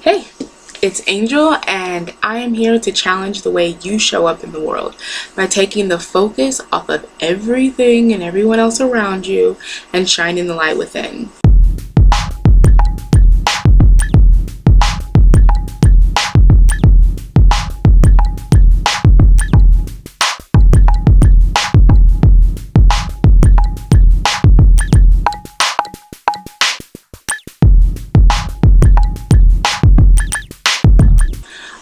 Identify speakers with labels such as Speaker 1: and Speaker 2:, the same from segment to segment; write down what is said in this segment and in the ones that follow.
Speaker 1: Hey, it's Angel, and I am here to challenge the way you show up in the world by taking the focus off of everything and everyone else around you and shining the light within.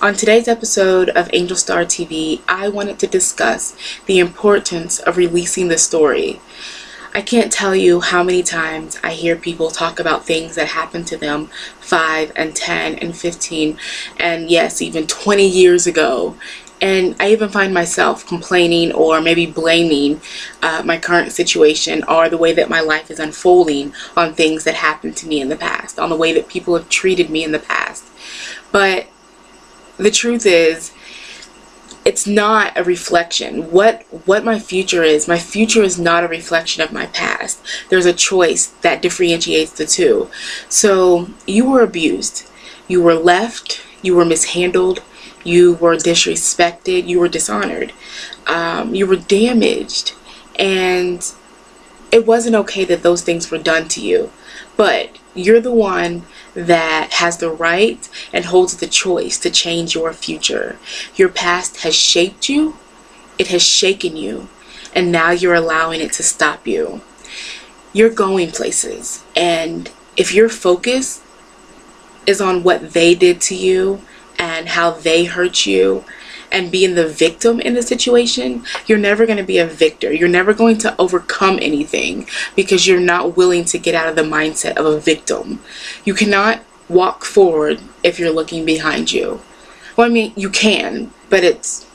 Speaker 1: On today's episode of Angel Starr TV, I wanted to discuss the importance of releasing the story. I can't tell you how many times I hear people talk about things that happened to them 5 and 10 and 15 and yes, even 20 years ago. And I even find myself complaining or maybe blaming my current situation or the way that my life is unfolding on things that happened to me in the past, on the way that people have treated me in the past. But the truth is, it's not a reflection. What my future is not a reflection of my past. There's a choice that differentiates the two. So you were abused, you were left, you were mishandled, you were disrespected, you were dishonored, you were damaged, and it wasn't okay that those things were done to you. But you're the one that has the right and holds the choice to change your future. Your past has shaped you, it has shaken you, and now you're allowing it to stop you. You're going places, and if your focus is on what they did to you and how they hurt you and being the victim in the situation, you're never going to be a victor. You're never going to overcome anything because you're not willing to get out of the mindset of a victim. You cannot walk forward if you're looking behind you. Well, I mean, you can, but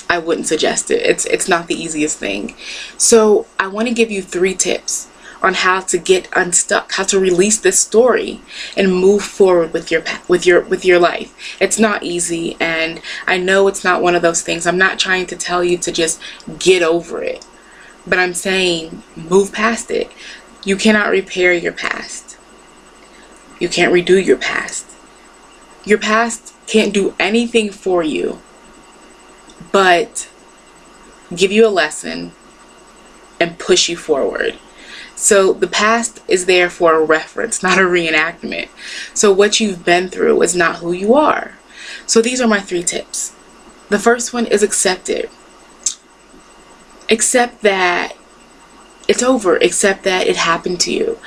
Speaker 1: I wouldn't suggest it. It's not the easiest thing. So I want to give you 3 tips on how to get unstuck, how to release this story and move forward with your life. It's not easy, and I know it's not one of those things. I'm not trying to tell you to just get over it, but I'm saying move past it. You cannot repair your past. You can't redo your past. Your past can't do anything for you but give you a lesson and push you forward. So the past is there for a reference, not a reenactment. So what you've been through is not who you are. So these are my 3 tips. The first one is accept it. Accept that it's over. Accept that it happened to you.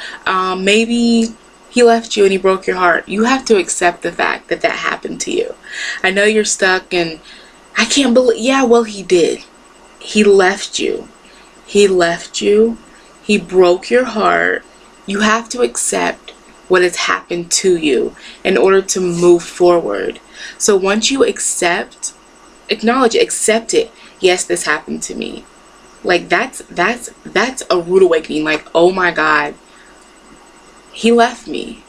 Speaker 1: Maybe he left you and he broke your heart. You have to accept the fact that that happened to you. I know you're stuck and I can't believe, yeah, well, he did. He left you. He left you. He broke your heart. You have to accept what has happened to you in order to move forward. So once you acknowledge it, accept it. Yes, this happened to me. Like that's a rude awakening. Like, oh my God, he left me.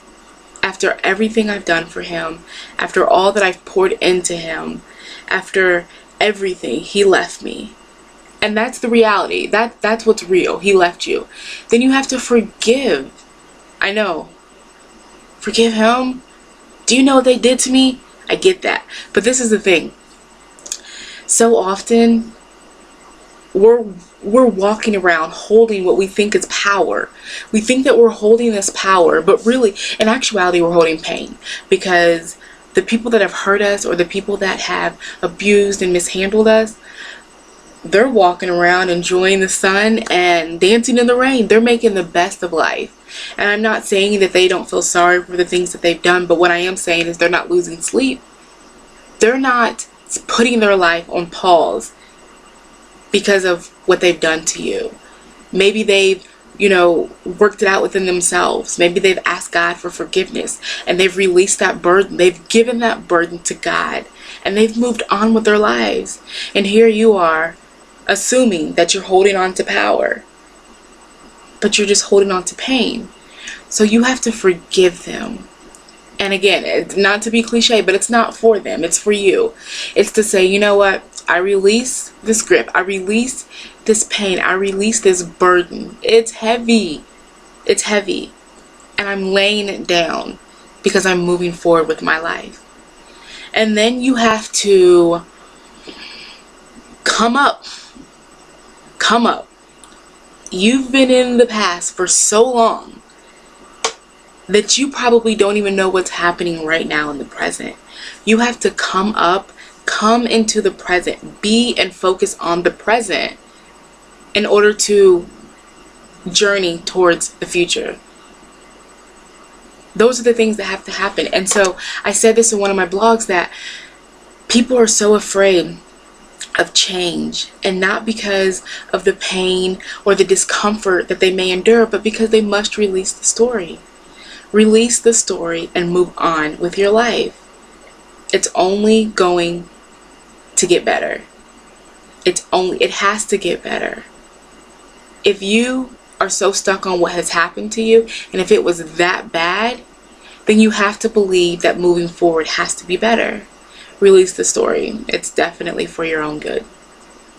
Speaker 1: After everything I've done for him, after all that I've poured into him, after everything, he left me. And that's the reality. That's what's real. He left you. Then you have to forgive. I know. Forgive him? Do you know what they did to me? I get that. But this is the thing. So often, we're walking around holding what we think is power. We think that we're holding this power, but really, in actuality, we're holding pain. Because the people that have hurt us or the people that have abused and mishandled us, they're walking around enjoying the sun and dancing in the rain. They're making the best of life. And I'm not saying that they don't feel sorry for the things that they've done, but what I am saying is they're not losing sleep. They're not putting their life on pause because of what they've done to you. Maybe they've, worked it out within themselves. Maybe they've asked God for forgiveness and they've released that burden. They've given that burden to God and they've moved on with their lives. And here you are, assuming that you're holding on to power, but you're just holding on to pain. So you have to forgive them. And again, it's not to be cliche, but it's not for them, it's for you. It's to say, you know what, I release this grip, I release this pain, I release this burden. It's heavy, and I'm laying it down. because I'm moving forward with my life. And then you have to come up. Come up. You've been in the past for so long that you probably don't even know what's happening right now in the present. You have to come up, come into the present, be and focus on the present in order to journey towards the future. Those are the things that have to happen. And so I said this in one of my blogs, that people are so afraid of change, and not because of the pain or the discomfort that they may endure, but because they must release the story. Release the story and move on with your life. It's only going to get better. It has to get better. If you are so stuck on what has happened to you, and if it was that bad, then you have to believe that moving forward has to be better. Release the story. It's definitely for your own good.